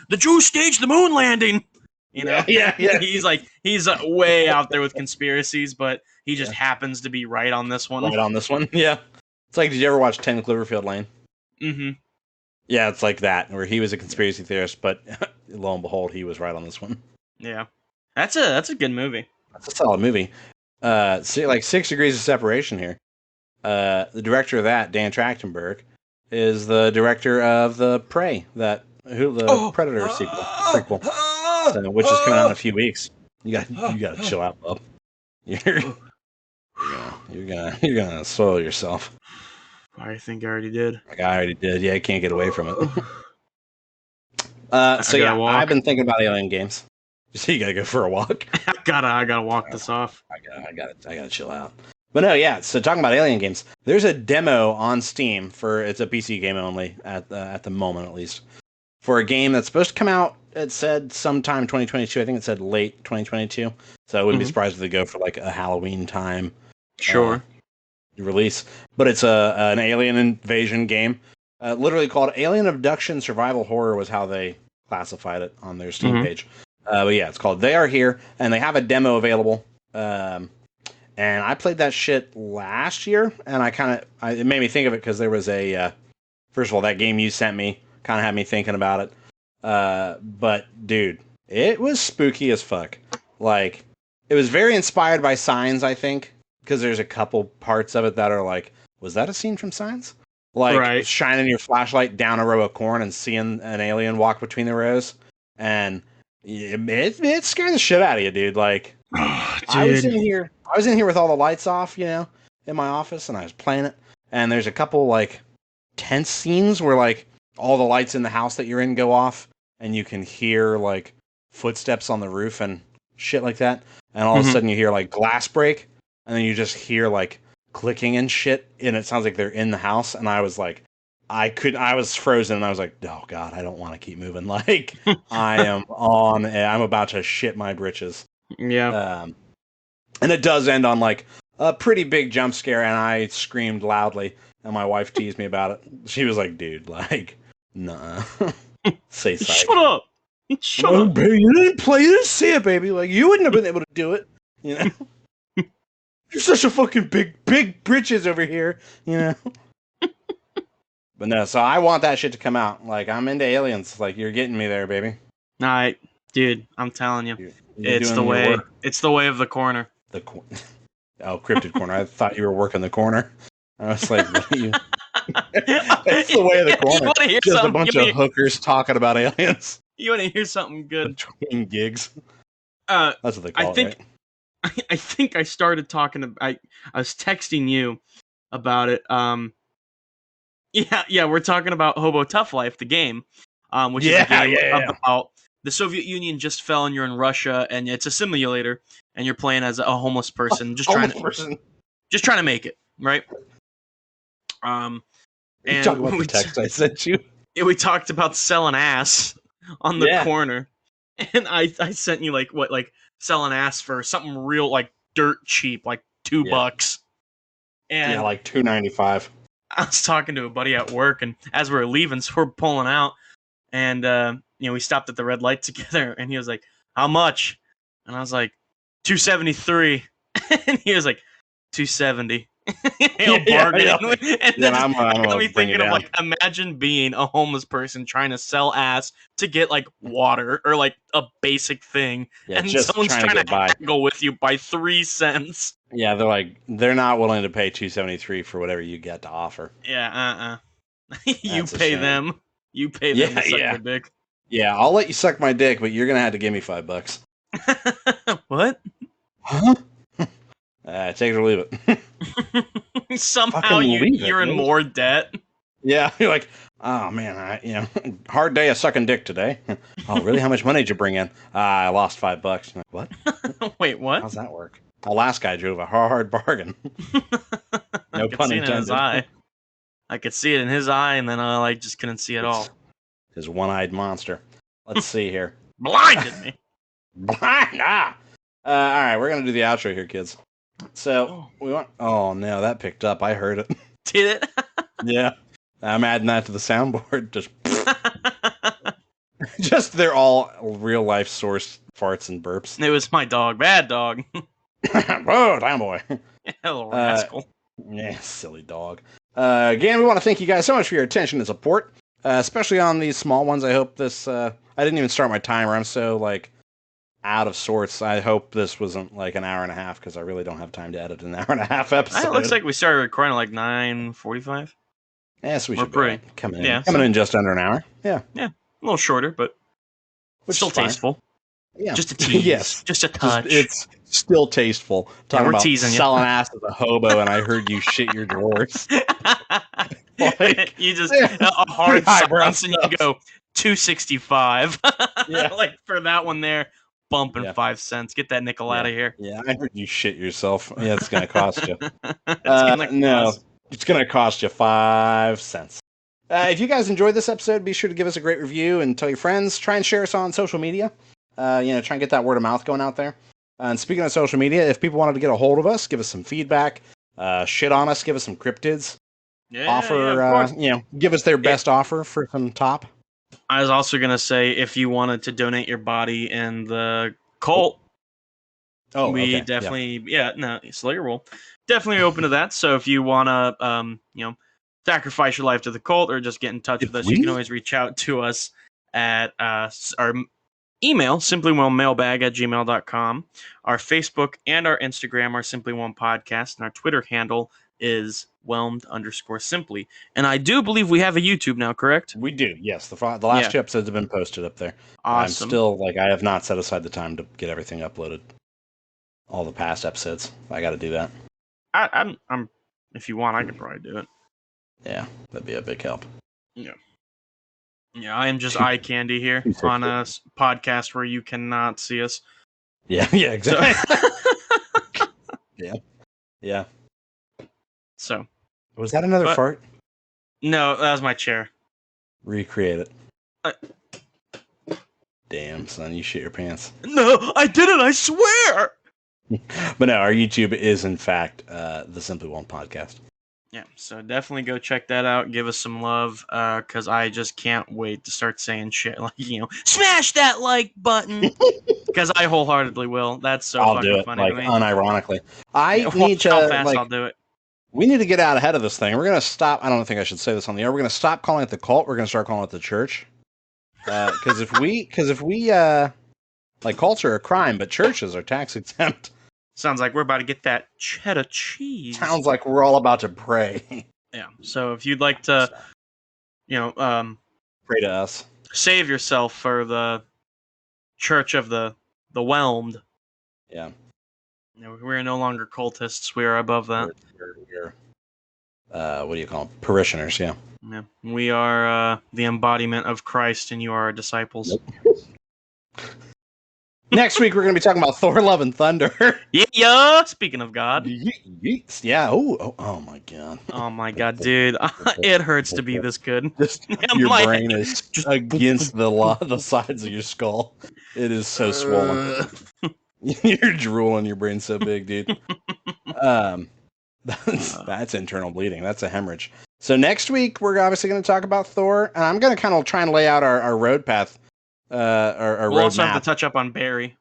the Jews staged the moon landing. You know, yeah. He's way out there with conspiracies, but he just happens to be right on this one. Right on this one, yeah. It's like, did you ever watch 10 Cloverfield Lane? Mm-hmm. Yeah, it's like that, where he was a conspiracy theorist, but lo and behold, he was right on this one. Yeah, that's a good movie. That's a solid movie. Like 6 Degrees of Separation here. The director of that, Dan Trachtenberg, is the director of the Prey, Predator prequel, which is coming out in a few weeks. You gotta chill out, bub. You're gonna soil yourself. I think I already did. Like I already did. Yeah, I can't get away from it. I've been thinking about alien games. So you gotta go for a walk. I gotta walk this off. I gotta chill out. But no, yeah. So talking about alien games, there's a demo on Steam it's a PC game only at the moment, at least, for a game that's supposed to come out. It said sometime 2022. I think it said late 2022. So I wouldn't be surprised if they go for like a Halloween time. Sure. Release, but it's an alien invasion game, literally called Alien Abduction Survival Horror was how they classified it on their Steam page. But yeah, it's called They Are Here, and they have a demo available. And I played that shit last year, and it made me think of it because there was first of all, that game you sent me kind of had me thinking about it. But dude, it was spooky as fuck. Like, it was very inspired by Signs, I think. Because there's a couple parts of it that are like, was that a scene from Signs? Like shining your flashlight down a row of corn and seeing an alien walk between the rows, and it scared the shit out of you, dude. Like, I was in here with all the lights off, in my office, and I was playing it. And there's a couple like tense scenes where like all the lights in the house that you're in go off, and you can hear like footsteps on the roof and shit like that. And all of a sudden you hear like glass break. And then you just hear like clicking and shit, and it sounds like they're in the house. And I was like, I was frozen, and I was like, oh god, I don't want to keep moving. Like, I'm about to shit my britches. Yeah. And it does end on like a pretty big jump scare, and I screamed loudly, and my wife teased me about it. She was like, dude, like, nah, say something. Shut up. Shut up, baby. You didn't see it, baby. Like, you wouldn't have been able to do it, You're such a fucking big britches over here, But no, so I want that shit to come out. Like, I'm into aliens. Like, you're getting me there, baby. Alright, dude, I'm telling you. It's the way. It's the way of the corner. Cryptid corner. I thought you were working the corner. I was like, what are you? It's the way of the corner. Just a bunch of hookers talking about aliens. You want to hear something good? Between gigs. That's what they call it, right? I think I started talking. I was texting you about it. Yeah, we're talking about Hobo Tough Life, the game, which is a game about the Soviet Union just fell, and you're in Russia, and it's a simulator, and you're playing as a homeless person, just trying to make it, right? And talk about the text I sent you. We talked about selling ass on the corner, and I sent you like selling ass for something real, like dirt cheap, like $2. And like $2.95. I was talking to a buddy at work, and as we were leaving, so we're pulling out, and we stopped at the red light together, and he was like, "How much?" And I was like, $2.73, and he was like, $2.70. And then I'm got me thinking of like, imagine being a homeless person trying to sell ass to get like water or like a basic thing, and someone's trying to haggle with you by 3 cents. Yeah, they're not willing to pay $2.73 for whatever you get to offer. Yeah, You pay them to suck your dick. Yeah, I'll let you suck my dick, but you're gonna have to give me $5. What? Huh? Take it or leave it. Somehow Fucking leave you're it, in mate. more debt. Yeah, you're like, oh man, hard day of sucking dick today. Oh, really? How much money did you bring in? I lost $5. I'm like, what? Wait, what? How's that work? The last guy drove a hard bargain. I No could pun see it in his intended. eye. I could see it in his eye, and then I just couldn't see it all. His one-eyed monster. Let's see here. Blinded me. Blind. All right, we're gonna do the outro here, kids. So we want. Oh no, that picked up. I heard it. Did it? Yeah, I'm adding that to the soundboard. Just they're all real life source farts and burps. It was my dog. Bad dog. Whoa, damn boy. Little rascal. Yeah, silly dog. Again, we want to thank you guys so much for your attention and support, especially on these small ones. I hope this. I didn't even start my timer. I'm so out of sorts. I hope this wasn't like an hour and a half because I really don't have time to edit an hour and a half episode. It looks like we started recording at like 9:45. Yes, we We're should pretty. be coming in. Yeah, Coming in just under an hour. Yeah. A little shorter, but still tasteful. Yeah. Just a tease. Yes. Just a touch. It's still tasteful. Talking we're about teasing you. selling ass as a hobo, and I heard you shit your drawers. You just a hard highbrow silence, and you go 265. Yeah. Like for that one there, bumping Yeah. 5 cents. Get that nickel out of here. Yeah, I heard you shit yourself. Yeah, it's gonna cost you. No. It's gonna cost you 5 cents. If you guys enjoyed this episode, be sure to give us a great review and tell your friends. Try and share us on social media. Try and get that word of mouth going out there. And speaking of social media, if people wanted to get a hold of us, give us some feedback, shit on us, give us some cryptids, give us their best offer for some top. I was also gonna say if you wanted to donate your body in the cult, we definitely slow your roll. Definitely open to that. So if you wanna sacrifice your life to the cult or just get in touch with us, you can always reach out to us at our email, simplyoneemailbag@gmail.com. Our Facebook and our Instagram are Simply One Podcast, and our Twitter handle is Whelmed_simply. And I do believe we have a YouTube now, correct? We do, yes. The last 2 episodes have been posted up there. Awesome. I'm still I have not set aside the time to get everything uploaded. All the past episodes. I got to do that. I'm if you want, I could probably do it. Yeah, that'd be a big help. Yeah, I am just eye candy here on a podcast where you cannot see us. Yeah, exactly. Yeah. So, was that another fart? No, that was my chair. Recreate it. Damn, son, you shit your pants. No, I didn't, I swear! But no, our YouTube is, in fact, the Simply One Podcast. Yeah, so definitely go check that out. Give us some love, because I just can't wait to start saying shit like, smash that like button! Because I wholeheartedly will. That's so fucking funny to me. Unironically. I need to, how fast I'll do it. We need to get out ahead of this thing. We're going to stop. I don't think I should say this on the air. We're going to stop calling it the cult. We're going to start calling it the church. Because if we cults are a crime, but churches are tax exempt. Sounds like we're about to get that cheddar cheese. Sounds like we're all about to pray. Yeah. So if you'd like to, pray to us, save yourself for the Church of the Whelmed. Yeah. We're no longer cultists. We are above that. We're what do you call them? Parishioners, yeah. Yeah. We are the embodiment of Christ, and you are our disciples. Nope. Next week, we're going to be talking about Thor, Love, and Thunder. Yeah. Speaking of God. Yeah. Oh my God. Oh my God, dude. It hurts to be this good. Your brain is just against the sides of your skull. It is so swollen. You're drooling. Your brain's so big, dude. That's internal bleeding. That's a hemorrhage. So next week, we're obviously going to talk about Thor, and I'm going to kind of try and lay out our road path. Our we'll also roadmap. have to touch up on Barry.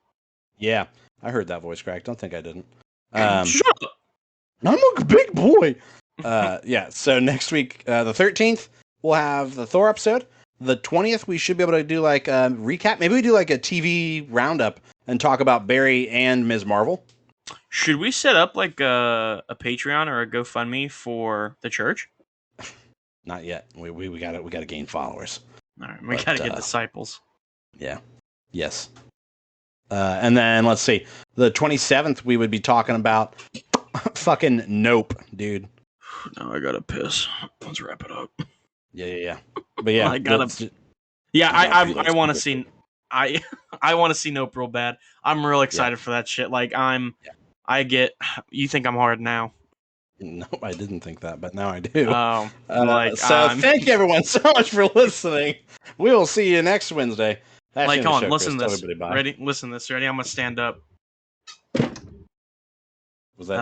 Yeah, I heard that voice crack. Don't think I didn't. Shut up. I'm a big boy. Yeah. So next week, the 13th, we'll have the Thor episode. The 20th, we should be able to do like a recap. Maybe we do like a TV roundup and talk about Barry and Ms. Marvel. Should we set up like a Patreon or a GoFundMe for the church? Not yet. We got to gain followers. All right, we got to get disciples. Yeah. Yes. And then let's see. The 27th, we would be talking about fucking Nope, dude. Now I gotta piss. Let's wrap it up. Yeah. But yeah, I gotta. that's- Yeah, gotta pee, I want to see. I want to see Nope real bad. I'm real excited for that shit. Like I get. You think I'm hard now? Nope, I didn't think that, but now I do. Thank you everyone so much for listening. We will see you next Wednesday. Like, come on, listen to Chris, this. tell everybody bye. Ready? Listen to this. Ready? I'm gonna stand up. That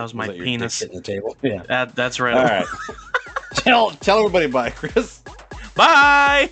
was my your penis. dick hitting the table? Yeah. That's right. All right. tell everybody bye, Chris. Bye.